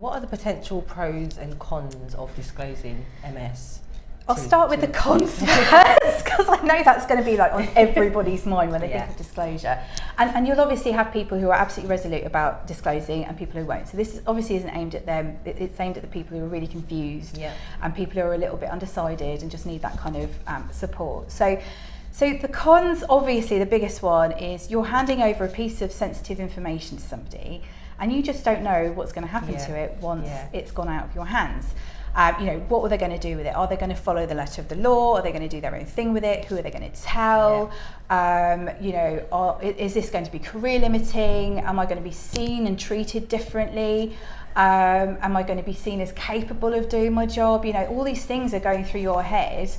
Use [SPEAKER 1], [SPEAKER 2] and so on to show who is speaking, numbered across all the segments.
[SPEAKER 1] What are the potential pros and cons of disclosing MS?
[SPEAKER 2] I'll start with the cons first, because I know that's going to be like on everybody's mind when they think of disclosure. And you'll obviously have people who are absolutely resolute about disclosing and people who won't. So this obviously isn't aimed at them, it's aimed at the people who are really confused and people who are a little bit undecided and just need that kind of support. So the cons, obviously the biggest one is you're handing over a piece of sensitive information to somebody and you just don't know what's going to happen to it once it's gone out of your hands. What were they going to do with it? Are they going to follow the letter of the law? Are they going to do their own thing with it? Who are they going to tell? Is this going to be career limiting? Am I going to be seen and treated differently? Am I going to be seen as capable of doing my job? All these things are going through your head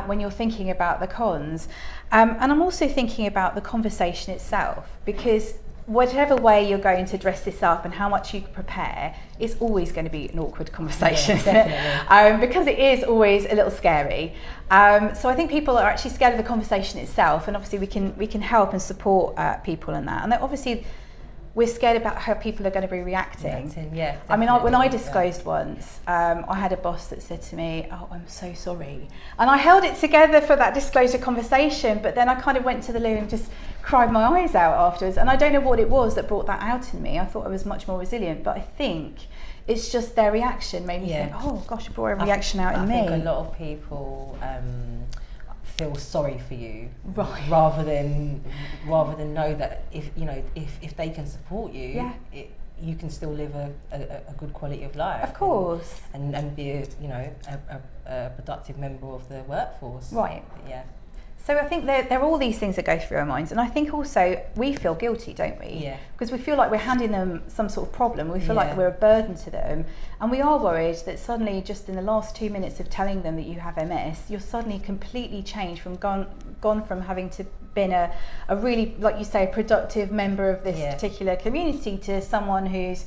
[SPEAKER 2] when you're thinking about the cons. And I'm also thinking about the conversation itself, because whatever way you're going to dress this up and how much you prepare, it's always going to be an awkward conversation, because it is always a little scary. So I think people are actually scared of the conversation itself, and obviously we can help and support people in that. And obviously we're scared about how people are going to be reacting. I mean, when I disclosed once, I had a boss that said to me, "Oh, I'm so sorry." And I held it together for that disclosure conversation, but then I kind of went to the loo and just cried my eyes out afterwards. And I don't know what it was that brought that out in me. I thought I was much more resilient, but I think it's just their reaction made me think, oh gosh, it brought a reaction out in me.
[SPEAKER 1] I think a lot of people feel sorry for you, rather than know that if they can support you, you can still live a good quality of life.
[SPEAKER 2] Of course.
[SPEAKER 1] And be a productive member of the workforce.
[SPEAKER 2] Right. So I think there are all these things that go through our minds, and I think also we feel guilty, don't we? Because we feel like we're handing them some sort of problem. We feel like we're a burden to them, and we are worried that suddenly, just in the last 2 minutes of telling them that you have MS, you're suddenly completely changed from gone from having to been a really, like you say, a productive member of this particular community to someone who's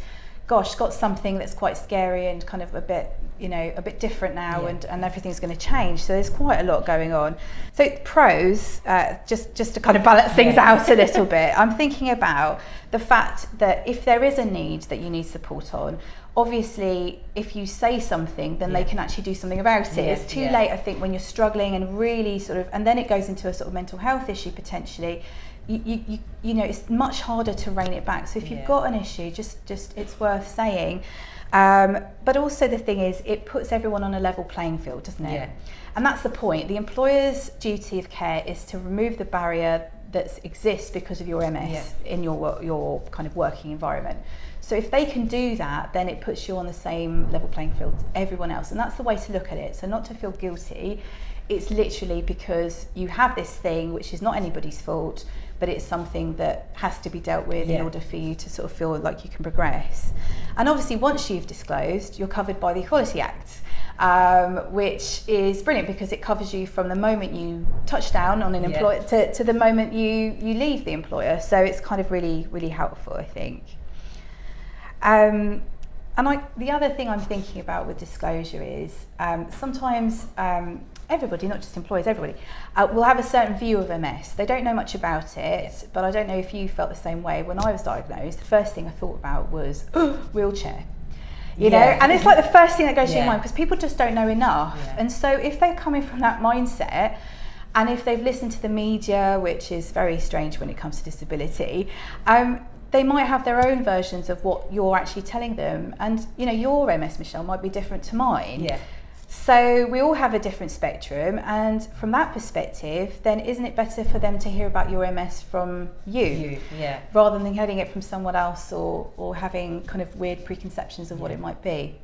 [SPEAKER 2] got something that's quite scary and kind of a bit different now, and everything's going to change. So there's quite a lot going on. So pros, just to kind of balance things out a little bit, I'm thinking about the fact that if there is a need that you need support on, obviously if you say something, then they can actually do something about it. It's too late, I think, when you're struggling and really and then it goes into a sort of mental health issue potentially. It's much harder to rein it back. So if you've got an issue, just it's worth saying. But also the thing is, it puts everyone on a level playing field, doesn't it? And that's the point. The employer's duty of care is to remove the barrier that exists because of your MS in your kind of working environment. So if they can do that, then it puts you on the same level playing field as everyone else. And that's the way to look at it. So not to feel guilty. It's literally because you have this thing which is not anybody's fault, but it's something that has to be dealt with in order for you to sort of feel like you can progress. And obviously once you've disclosed, you're covered by the Equality Act, which is brilliant because it covers you from the moment you touch down on an employer to the moment you leave the employer. So it's kind of really, really helpful, I think. The other thing I'm thinking about with disclosure is sometimes everybody, not just employers, everybody, will have a certain view of MS. They don't know much about it, but I don't know if you felt the same way. When I was diagnosed, the first thing I thought about was wheelchair. You know, and it's like the first thing that goes through your mind because people just don't know enough. And so if they're coming from that mindset, and if they've listened to the media, which is very strange when it comes to disability, they might have their own versions of what you're actually telling them. And, your MS, Michelle, might be different to mine. So we all have a different spectrum. And from that perspective, then isn't it better for them to hear about your MS from you rather than hearing it from someone else or having kind of weird preconceptions of what it might be?